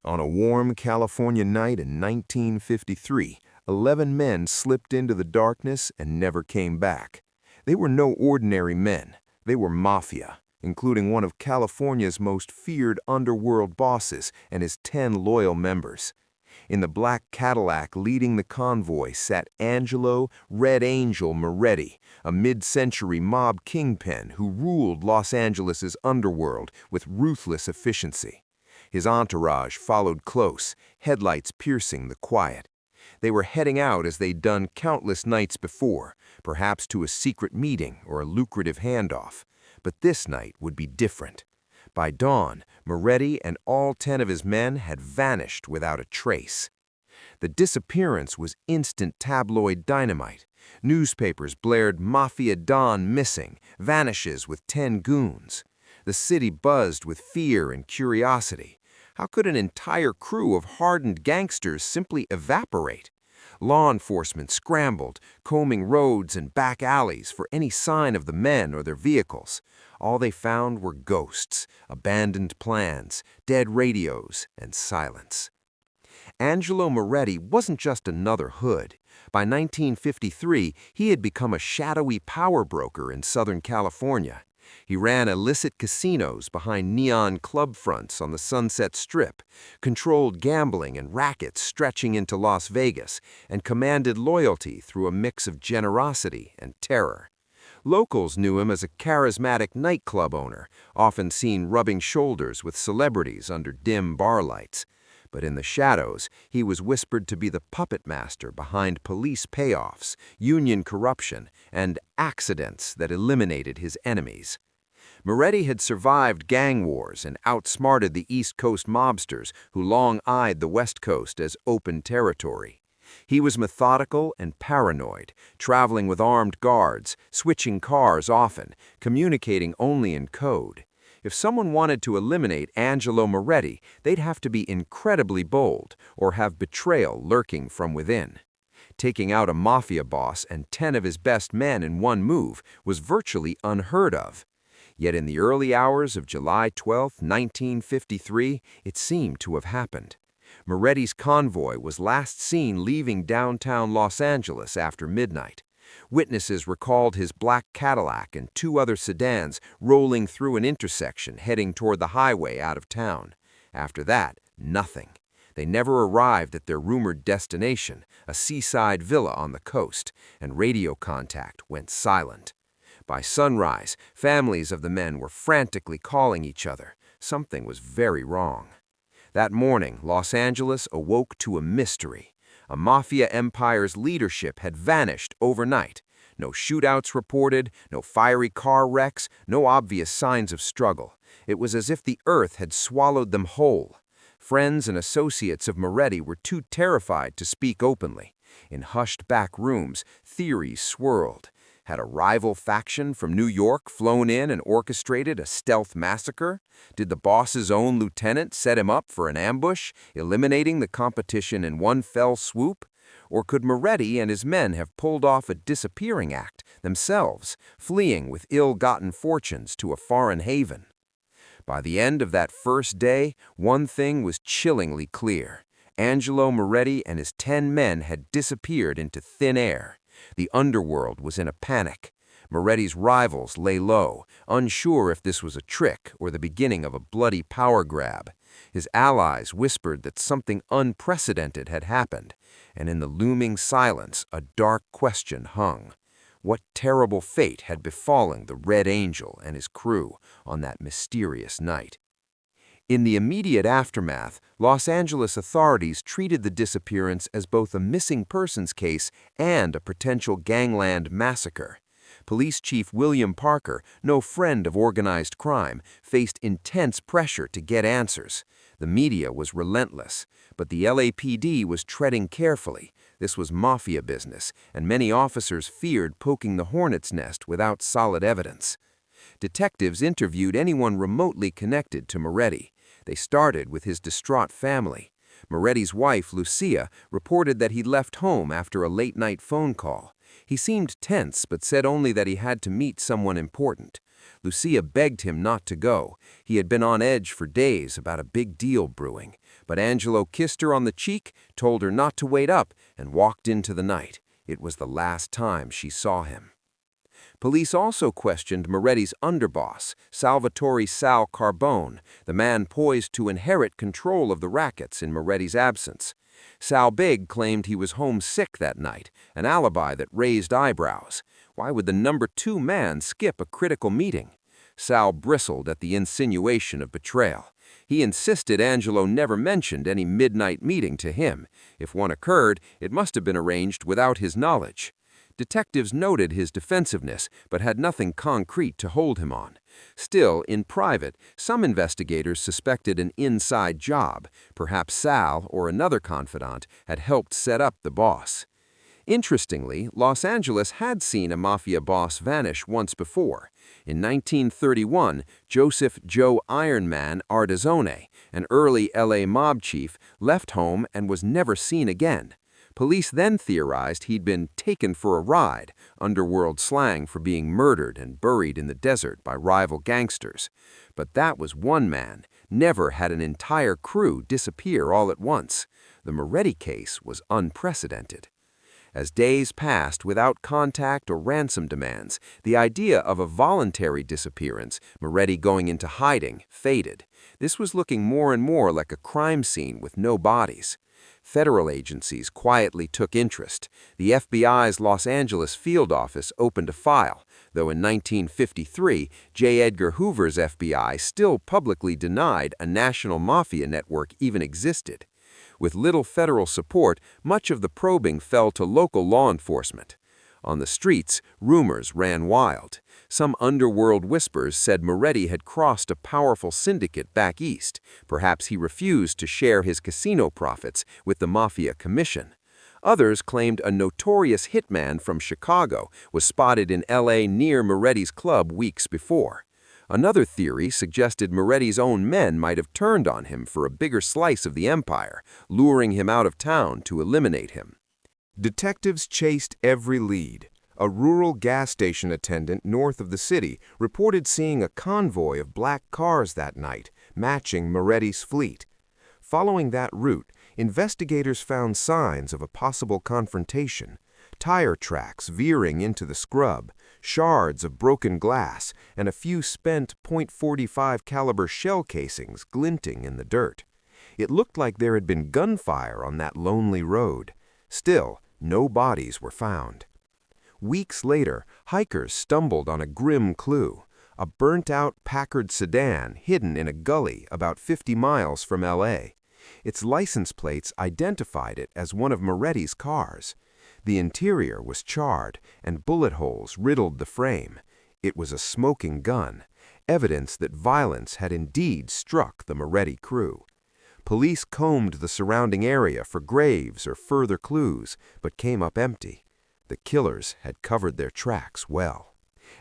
On a warm California night in 1953, 11 men slipped into the darkness and never came back. They were no ordinary men. They were Mafia, including one of California's most feared underworld bosses and his 10 loyal members. In the black Cadillac leading the convoy sat Angelo "Red Angel" Moretti, a mid-century mob kingpin who ruled Los Angeles' underworld with ruthless efficiency. His entourage followed close, headlights piercing the quiet. They were heading out as they'd done countless nights before, perhaps to a secret meeting or a lucrative handoff. But this night would be different. By dawn, Moretti and all 10 of his men had vanished without a trace. The disappearance was instant tabloid dynamite. Newspapers blared "Mafia Don missing, vanishes with 10 goons." The city buzzed with fear and curiosity. How could an entire crew of hardened gangsters simply evaporate? Law enforcement scrambled, combing roads and back alleys for any sign of the men or their vehicles. All they found were ghosts, abandoned plans, dead radios, and silence. Angelo Moretti wasn't just another hood. By 1953, he had become a shadowy power broker in Southern California. He ran illicit casinos behind neon club fronts on the Sunset Strip, controlled gambling and rackets stretching into Las Vegas, and commanded loyalty through a mix of generosity and terror. Locals knew him as a charismatic nightclub owner, often seen rubbing shoulders with celebrities under dim bar lights. But in the shadows, he was whispered to be the puppet master behind police payoffs, union corruption, and accidents that eliminated his enemies. Moretti had survived gang wars and outsmarted the East Coast mobsters who long eyed the West Coast as open territory. He was methodical and paranoid, traveling with armed guards, switching cars often, communicating only in code. If someone wanted to eliminate Angelo Moretti, they'd have to be incredibly bold or have betrayal lurking from within. Taking out a mafia boss and 10 of his best men in one move was virtually unheard of. Yet in the early hours of July 12, 1953, it seemed to have happened. Moretti's convoy was last seen leaving downtown Los Angeles after midnight. Witnesses recalled his black Cadillac and 2 other sedans rolling through an intersection heading toward the highway out of town. After that, nothing. They never arrived at their rumored destination, a seaside villa on the coast, and radio contact went silent. By sunrise, families of the men were frantically calling each other. Something was very wrong. That morning, Los Angeles awoke to a mystery. A mafia empire's leadership had vanished overnight. No shootouts reported, no fiery car wrecks, no obvious signs of struggle. It was as if the earth had swallowed them whole. Friends and associates of Moretti were too terrified to speak openly. In hushed back rooms, theories swirled. Had a rival faction from New York flown in and orchestrated a stealth massacre? Did the boss's own lieutenant set him up for an ambush, eliminating the competition in one fell swoop? Or could Moretti and his men have pulled off a disappearing act themselves, fleeing with ill-gotten fortunes to a foreign haven? By the end of that first day, one thing was chillingly clear. Angelo Moretti and his 10 men had disappeared into thin air. The underworld was in a panic. Moretti's rivals lay low, unsure if this was a trick or the beginning of a bloody power grab. His allies whispered that something unprecedented had happened, and in the looming silence, a dark question hung. What terrible fate had befallen the Red Angel and his crew on that mysterious night? In the immediate aftermath, Los Angeles authorities treated the disappearance as both a missing persons case and a potential gangland massacre. Police Chief William Parker, no friend of organized crime, faced intense pressure to get answers. The media was relentless, but the LAPD was treading carefully. This was mafia business, and many officers feared poking the hornet's nest without solid evidence. Detectives interviewed anyone remotely connected to Moretti. They started with his distraught family. Moretti's wife, Lucia, reported that he'd left home after a late-night phone call. He seemed tense but said only that he had to meet someone important. Lucia begged him not to go. He had been on edge for days about a big deal brewing. But Angelo kissed her on the cheek, told her not to wait up, and walked into the night. It was the last time she saw him. Police also questioned Moretti's underboss, Salvatore Sal Carbone, the man poised to inherit control of the rackets in Moretti's absence. Sal Big claimed he was homesick that night, an alibi that raised eyebrows. Why would the number 2 man skip a critical meeting? Sal bristled at the insinuation of betrayal. He insisted Angelo never mentioned any midnight meeting to him. If one occurred, it must have been arranged without his knowledge. Detectives noted his defensiveness, but had nothing concrete to hold him on. Still, in private, some investigators suspected an inside job. Perhaps Sal, or another confidant, had helped set up the boss. Interestingly, Los Angeles had seen a Mafia boss vanish once before. In 1931, Joseph Joe Ironman Ardizzone, an early LA mob chief, left home and was never seen again. Police then theorized he'd been taken for a ride, underworld slang for being murdered and buried in the desert by rival gangsters. But that was one man. Never had an entire crew disappear all at once. The Moretti case was unprecedented. As days passed without contact or ransom demands, the idea of a voluntary disappearance, Moretti going into hiding, faded. This was looking more and more like a crime scene with no bodies. Federal agencies quietly took interest. The FBI's Los Angeles field office opened a file, though in 1953, J. Edgar Hoover's FBI still publicly denied a national mafia network even existed. With little federal support, much of the probing fell to local law enforcement. On the streets, rumors ran wild. Some underworld whispers said Moretti had crossed a powerful syndicate back east. Perhaps he refused to share his casino profits with the Mafia Commission. Others claimed a notorious hitman from Chicago was spotted in LA near Moretti's club weeks before. Another theory suggested Moretti's own men might have turned on him for a bigger slice of the empire, luring him out of town to eliminate him. Detectives chased every lead. A rural gas station attendant north of the city reported seeing a convoy of black cars that night, matching Moretti's fleet. Following that route, investigators found signs of a possible confrontation. Tire tracks veering into the scrub, shards of broken glass, and a few spent .45 caliber shell casings glinting in the dirt. It looked like there had been gunfire on that lonely road. Still, no bodies were found. Weeks later, hikers stumbled on a grim clue: a burnt-out Packard sedan hidden in a gully about 50 miles from LA. Its license plates identified it as one of Moretti's cars. The interior was charred, and bullet holes riddled the frame. It was a smoking gun, evidence that violence had indeed struck the Moretti crew. Police combed the surrounding area for graves or further clues, but came up empty. The killers had covered their tracks well.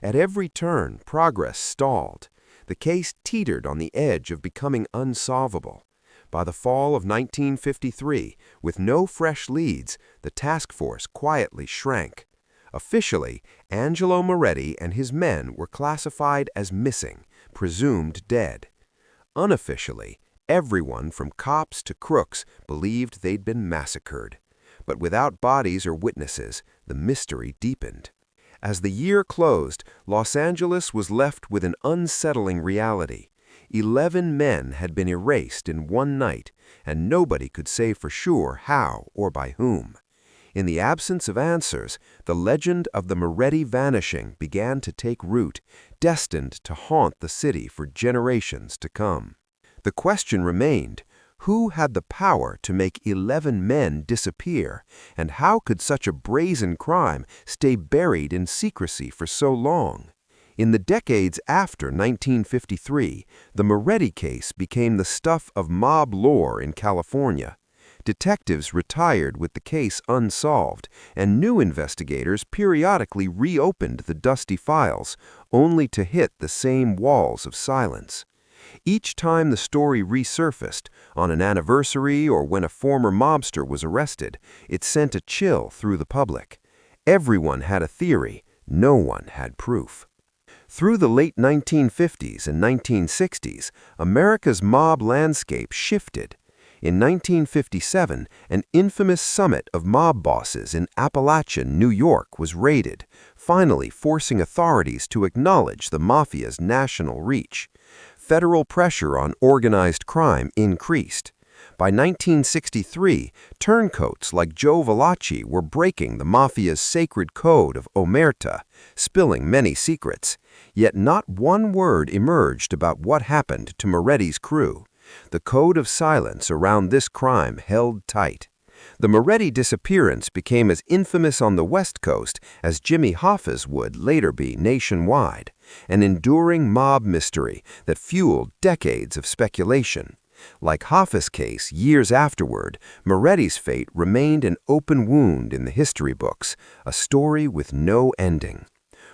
At every turn, progress stalled. The case teetered on the edge of becoming unsolvable. By the fall of 1953, with no fresh leads, the task force quietly shrank. Officially, Angelo Moretti and his men were classified as missing, presumed dead. Unofficially, everyone from cops to crooks believed they'd been massacred. But without bodies or witnesses, the mystery deepened. As the year closed, Los Angeles was left with an unsettling reality. 11 men had been erased in one night, and nobody could say for sure how or by whom. In the absence of answers, the legend of the Moretti vanishing began to take root, destined to haunt the city for generations to come. The question remained: who had the power to make 11 men disappear, and how could such a brazen crime stay buried in secrecy for so long? In the decades after 1953, the Moretti case became the stuff of mob lore in California. Detectives retired with the case unsolved, and new investigators periodically reopened the dusty files, only to hit the same walls of silence. Each time the story resurfaced, on an anniversary or when a former mobster was arrested, it sent a chill through the public. Everyone had a theory, no one had proof. Through the late 1950s and 1960s, America's mob landscape shifted. In 1957, an infamous summit of mob bosses in Appalachian, New York was raided, finally forcing authorities to acknowledge the Mafia's national reach. Federal pressure on organized crime increased. By 1963, turncoats like Joe Valachi were breaking the Mafia's sacred code of omerta, spilling many secrets. Yet not one word emerged about what happened to Moretti's crew. The code of silence around this crime held tight. The Moretti disappearance became as infamous on the West Coast as Jimmy Hoffa's would later be nationwide, an enduring mob mystery that fueled decades of speculation. Like Hoffa's case years afterward, Moretti's fate remained an open wound in the history books, a story with no ending.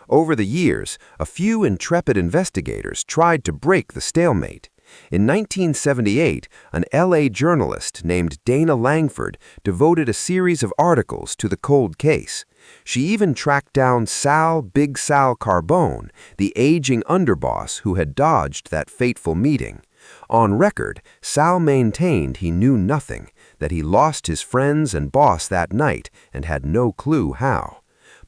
Over the years, a few intrepid investigators tried to break the stalemate. In 1978, an LA journalist named Dana Langford devoted a series of articles to the cold case. She even tracked down Big Sal Carbone, the aging underboss who had dodged that fateful meeting. On record, Sal maintained he knew nothing, that he lost his friends and boss that night and had no clue how.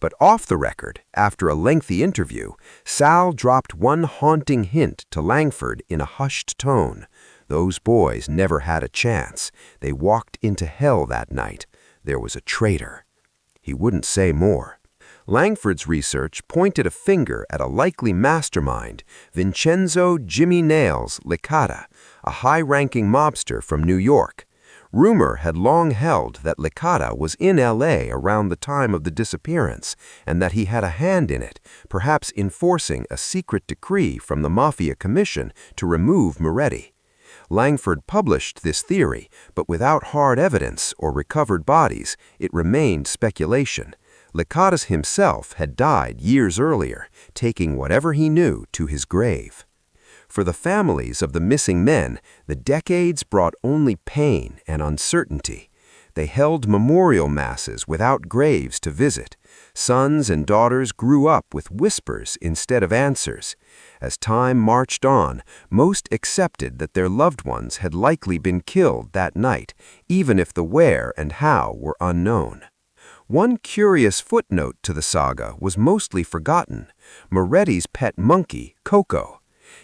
But off the record, after a lengthy interview, Sal dropped one haunting hint to Langford in a hushed tone. Those boys never had a chance. They walked into hell that night. There was a traitor. He wouldn't say more. Langford's research pointed a finger at a likely mastermind, Vincenzo Jimmy Nails Licata, a high-ranking mobster from New York. Rumor had long held that Licata was in L.A. around the time of the disappearance and that he had a hand in it, perhaps enforcing a secret decree from the Mafia Commission to remove Moretti. Langford published this theory, but without hard evidence or recovered bodies, it remained speculation. Licata himself had died years earlier, taking whatever he knew to his grave. For the families of the missing men, the decades brought only pain and uncertainty. They held memorial masses without graves to visit. Sons and daughters grew up with whispers instead of answers. As time marched on, most accepted that their loved ones had likely been killed that night, even if the where and how were unknown. One curious footnote to the saga was mostly forgotten: Moretti's pet monkey, Coco.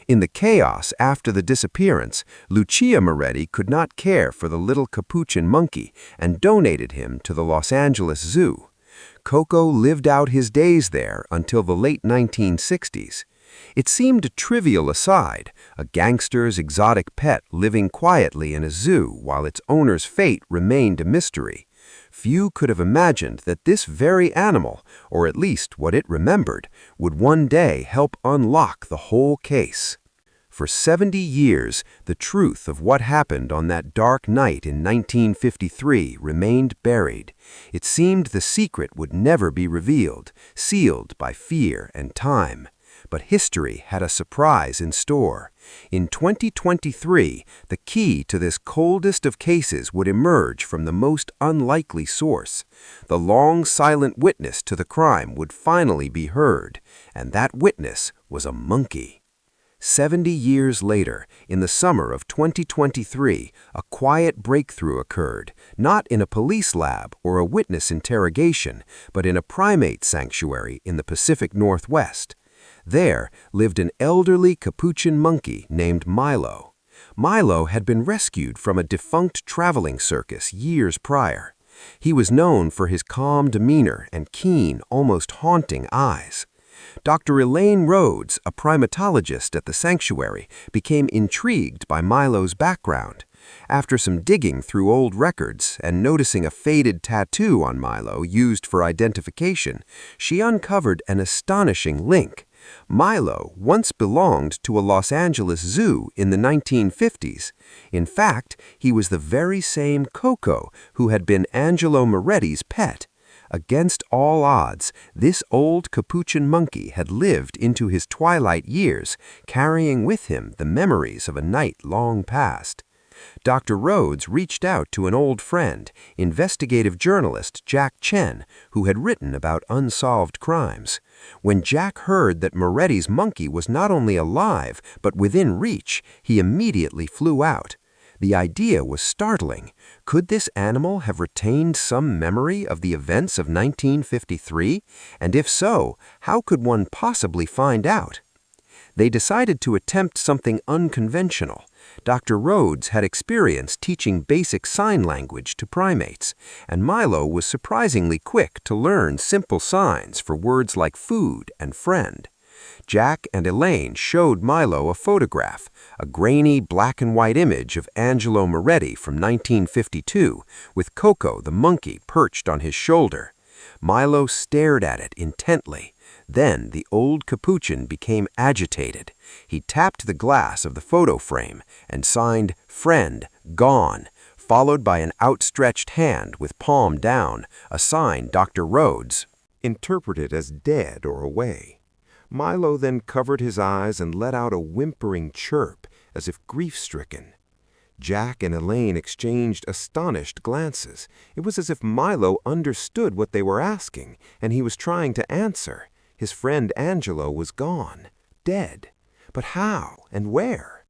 In the chaos after the disappearance, Lucia Moretti could not care for the little capuchin monkey and donated him to the Los Angeles Zoo. Coco lived out his days there until the late 1960s. It seemed a trivial aside, a gangster's exotic pet living quietly in a zoo while its owner's fate remained a mystery. Few could have imagined that this very animal, or at least what it remembered, would one day help unlock the whole case. For 70 years, the truth of what happened on that dark night in 1953 remained buried. It seemed the secret would never be revealed, sealed by fear and time. But history had a surprise in store. In 2023, the key to this coldest of cases would emerge from the most unlikely source. The long silent witness to the crime would finally be heard, and that witness was a monkey. 70 years later, in the summer of 2023, a quiet breakthrough occurred, not in a police lab or a witness interrogation, but in a primate sanctuary in the Pacific Northwest. There lived an elderly capuchin monkey named Milo. Milo had been rescued from a defunct traveling circus years prior. He was known for his calm demeanor and keen, almost haunting eyes. Dr. Elaine Rhodes, a primatologist at the sanctuary, became intrigued by Milo's background. After some digging through old records and noticing a faded tattoo on Milo used for identification, she uncovered an astonishing link. Milo once belonged to a Los Angeles zoo in the 1950s. In fact, he was the very same Coco who had been Angelo Moretti's pet. Against all odds, this old capuchin monkey had lived into his twilight years, carrying with him the memories of a night long past. Dr. Rhodes reached out to an old friend, investigative journalist Jack Chen, who had written about unsolved crimes. When Jack heard that Moretti's monkey was not only alive but within reach, he immediately flew out. The idea was startling. Could this animal have retained some memory of the events of 1953? And if so, how could one possibly find out? They decided to attempt something unconventional. Dr. Rhodes had experience teaching basic sign language to primates, and Milo was surprisingly quick to learn simple signs for words like food and friend. Jack and Elaine showed Milo a photograph, a grainy black and white image of Angelo Moretti from 1952, with Coco the monkey perched on his shoulder. Milo stared at it intently. Then the old Capuchin became agitated. He tapped the glass of the photo frame and signed, "Friend, gone," followed by an outstretched hand with palm down, a sign Dr. Rhodes interpreted as dead or away. Milo then covered his eyes and let out a whimpering chirp, as if grief-stricken. Jack and Elaine exchanged astonished glances. It was as if Milo understood what they were asking, and he was trying to answer. His friend Angelo was gone, dead. But how and where?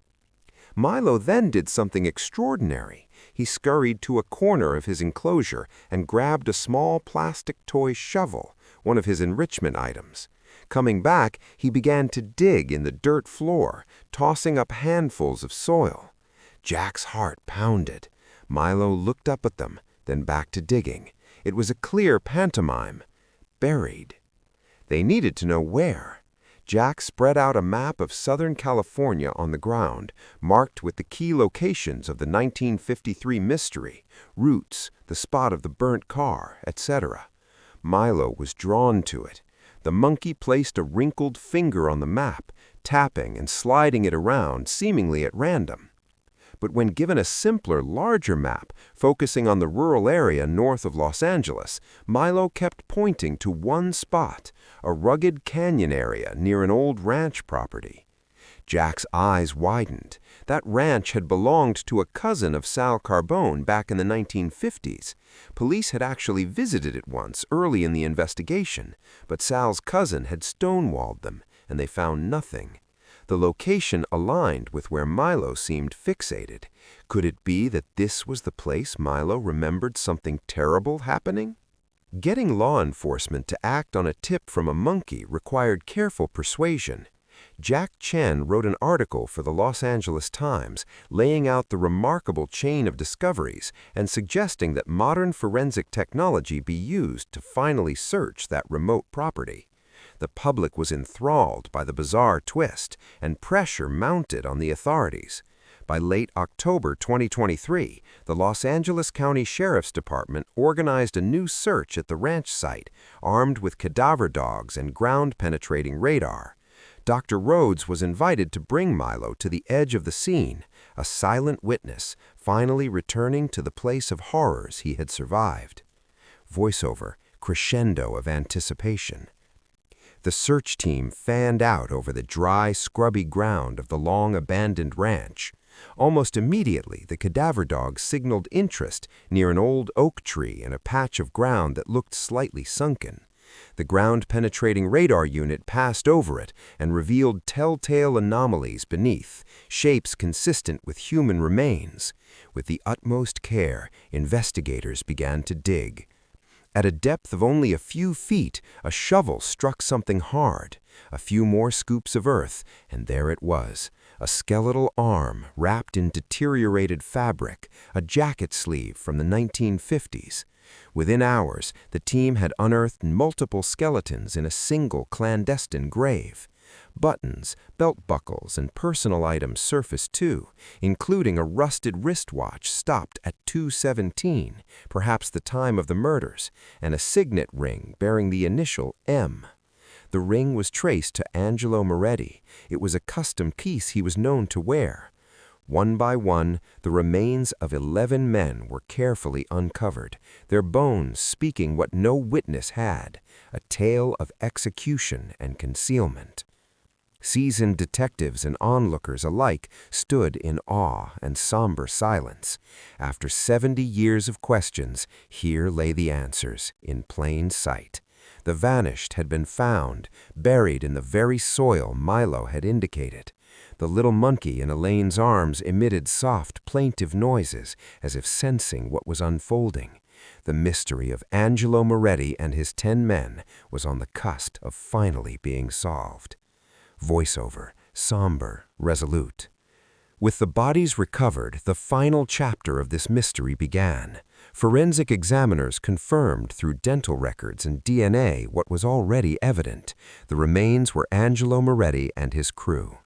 Milo then did something extraordinary. He scurried to a corner of his enclosure and grabbed a small plastic toy shovel, one of his enrichment items. Coming back, he began to dig in the dirt floor, tossing up handfuls of soil. Jack's heart pounded. Milo looked up at them, then back to digging. It was a clear pantomime. Buried. They needed to know where. Jack spread out a map of Southern California on the ground, marked with the key locations of the 1953 mystery, routes, the spot of the burnt car, etc. Milo was drawn to it. The monkey placed a wrinkled finger on the map, tapping and sliding it around, seemingly at random. But when given a simpler, larger map, focusing on the rural area north of Los Angeles, Milo kept pointing to one spot, a rugged canyon area near an old ranch property. Jack's eyes widened. That ranch had belonged to a cousin of Sal Carbone back in the 1950s. Police had actually visited it once early in the investigation, but Sal's cousin had stonewalled them, and they found nothing. The location aligned with where Milo seemed fixated. Could it be that this was the place Milo remembered something terrible happening? Getting law enforcement to act on a tip from a monkey required careful persuasion. Jack Chen wrote an article for the Los Angeles Times laying out the remarkable chain of discoveries and suggesting that modern forensic technology be used to finally search that remote property. The public was enthralled by the bizarre twist, and pressure mounted on the authorities. By late October 2023, the Los Angeles County Sheriff's Department organized a new search at the ranch site, armed with cadaver dogs and ground-penetrating radar. Dr. Rhodes was invited to bring Milo to the edge of the scene, a silent witness, finally returning to the place of horrors he had survived. Voiceover, crescendo of anticipation. The search team fanned out over the dry, scrubby ground of the long-abandoned ranch. Almost immediately, the cadaver dogs signaled interest near an old oak tree and a patch of ground that looked slightly sunken. The ground-penetrating radar unit passed over it and revealed telltale anomalies beneath, shapes consistent with human remains. With the utmost care, investigators began to dig. At a depth of only a few feet, a shovel struck something hard. A few more scoops of earth, and there it was, a skeletal arm wrapped in deteriorated fabric, a jacket sleeve from the 1950s. Within hours, the team had unearthed multiple skeletons in a single clandestine grave. Buttons, belt buckles, and personal items surfaced too, including a rusted wristwatch stopped at 2:17, perhaps the time of the murders, and a signet ring bearing the initial M. The ring was traced to Angelo Moretti. It was a custom piece he was known to wear. One by one, the remains of 11 men were carefully uncovered, their bones speaking what no witness had, a tale of execution and concealment. Seasoned detectives and onlookers alike stood in awe and somber silence. After 70 years of questions, here lay the answers, in plain sight. The vanished had been found, buried in the very soil Milo had indicated. The little monkey in Elaine's arms emitted soft, plaintive noises, as if sensing what was unfolding. The mystery of Angelo Moretti and his 10 men was on the cusp of finally being solved. Voiceover, somber, resolute. With the bodies recovered, the final chapter of this mystery began. Forensic examiners confirmed through dental records and DNA what was already evident. The remains were Angelo Moretti and his crew.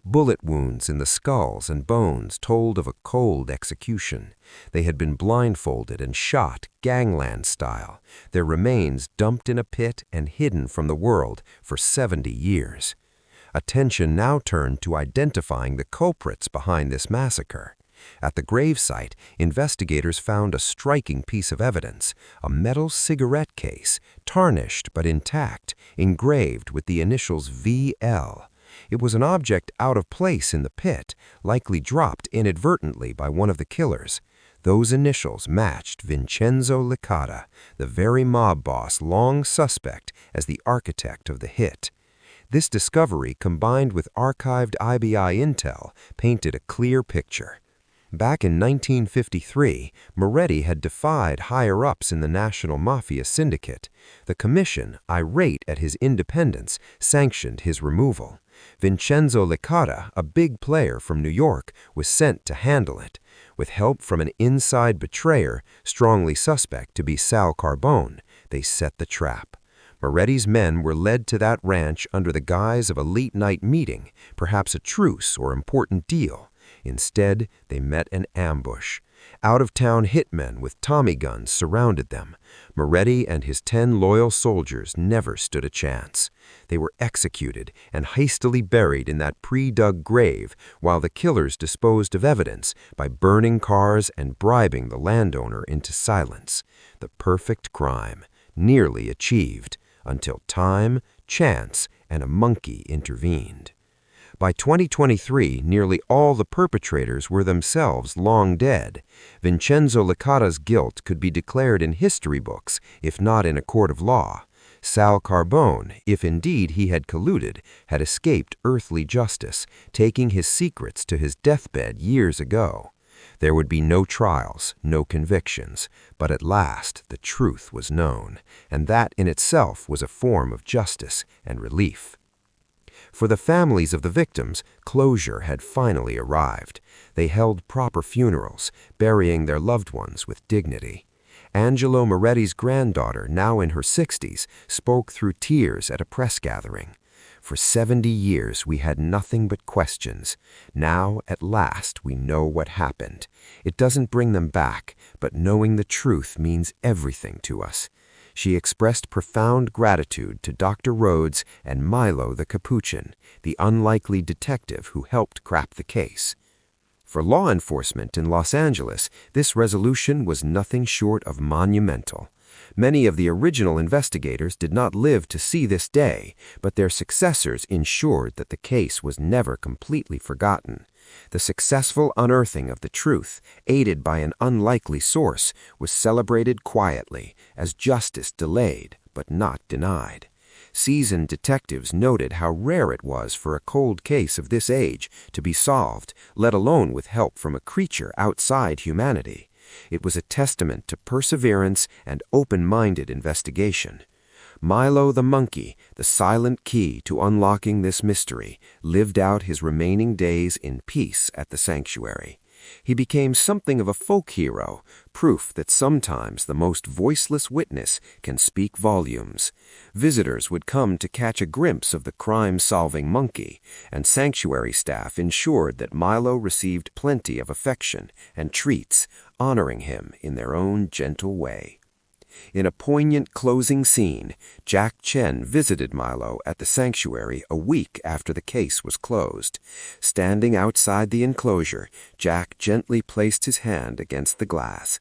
Bullet wounds in the skulls and bones told of a cold execution. They had been blindfolded and shot gangland style, their remains dumped in a pit and hidden from the world for 70 years. Attention now turned to identifying the culprits behind this massacre. At the gravesite, investigators found a striking piece of evidence, a metal cigarette case, tarnished but intact, engraved with the initials VL. It was an object out of place in the pit, likely dropped inadvertently by one of the killers. Those initials matched Vincenzo Licata, the very mob boss long suspect as the architect of the hit. This discovery, combined with archived IBI intel, painted a clear picture. Back in 1953, Moretti had defied higher-ups in the national Mafia syndicate. The commission, irate at his independence, sanctioned his removal. Vincenzo Licata, a big player from New York, was sent to handle it. With help from an inside betrayer, strongly suspect to be Sal Carbone, they set the trap. Moretti's men were led to that ranch under the guise of a late-night meeting, perhaps a truce or important deal. Instead, they met an ambush. Out-of-town hitmen with Tommy guns surrounded them. Moretti and his 10 loyal soldiers never stood a chance. They were executed and hastily buried in that pre-dug grave, while the killers disposed of evidence by burning cars and bribing the landowner into silence. The perfect crime, nearly achieved, until time, chance, and a monkey intervened. By 2023, nearly all the perpetrators were themselves long dead. Vincenzo Licata's guilt could be declared in history books, if not in a court of law. Sal Carbone, if indeed he had colluded, had escaped earthly justice, taking his secrets to his deathbed years ago. There would be no trials, no convictions, but at last the truth was known, and that in itself was a form of justice and relief. For the families of the victims, closure had finally arrived. They held proper funerals, burying their loved ones with dignity. Angelo Moretti's granddaughter, now in her 60s, spoke through tears at a press gathering. For 70 years we had nothing but questions. Now, at last, we know what happened. It doesn't bring them back, but knowing the truth means everything to us. She expressed profound gratitude to Dr. Rhodes and Milo the Capuchin, the unlikely detective who helped crack the case. For law enforcement in Los Angeles, this resolution was nothing short of monumental. Many of the original investigators did not live to see this day, but their successors ensured that the case was never completely forgotten. The successful unearthing of the truth, aided by an unlikely source, was celebrated quietly as justice delayed but not denied. Seasoned detectives noted how rare it was for a cold case of this age to be solved, let alone with help from a creature outside humanity. It was a testament to perseverance and open-minded investigation. Milo the monkey, the silent key to unlocking this mystery, lived out his remaining days in peace at the sanctuary. He became something of a folk hero, proof that sometimes the most voiceless witness can speak volumes. Visitors would come to catch a glimpse of the crime-solving monkey, and sanctuary staff ensured that Milo received plenty of affection and treats, honoring him in their own gentle way. In a poignant closing scene, Jack Chen visited Milo at the sanctuary a week after the case was closed. Standing outside the enclosure, Jack gently placed his hand against the glass.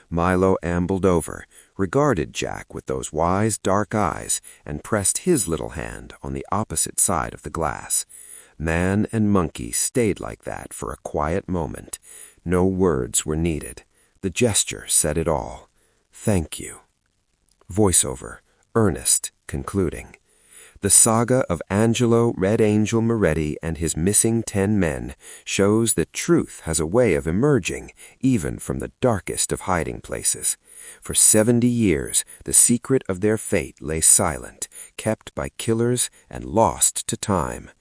Milo ambled over, regarded Jack with those wise dark eyes, and pressed his little hand on the opposite side of the glass. Man and monkey stayed like that for a quiet moment. No words were needed. The gesture said it all. Thank you. Voiceover, Ernest, concluding. The saga of Angelo Red Angel Moretti and his missing 10 men shows that truth has a way of emerging even from the darkest of hiding places. For 70 years, the secret of their fate lay silent, kept by killers and lost to time.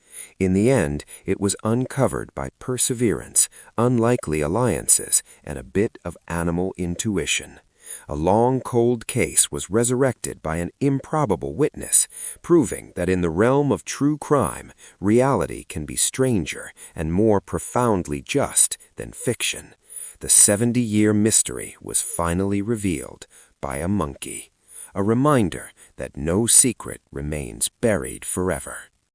In the end, it was uncovered by perseverance, unlikely alliances, and a bit of animal intuition. A long, cold case was resurrected by an improbable witness, proving that in the realm of true crime, reality can be stranger and more profoundly just than fiction. The 70-year mystery was finally revealed by a monkey, a reminder that no secret remains buried forever.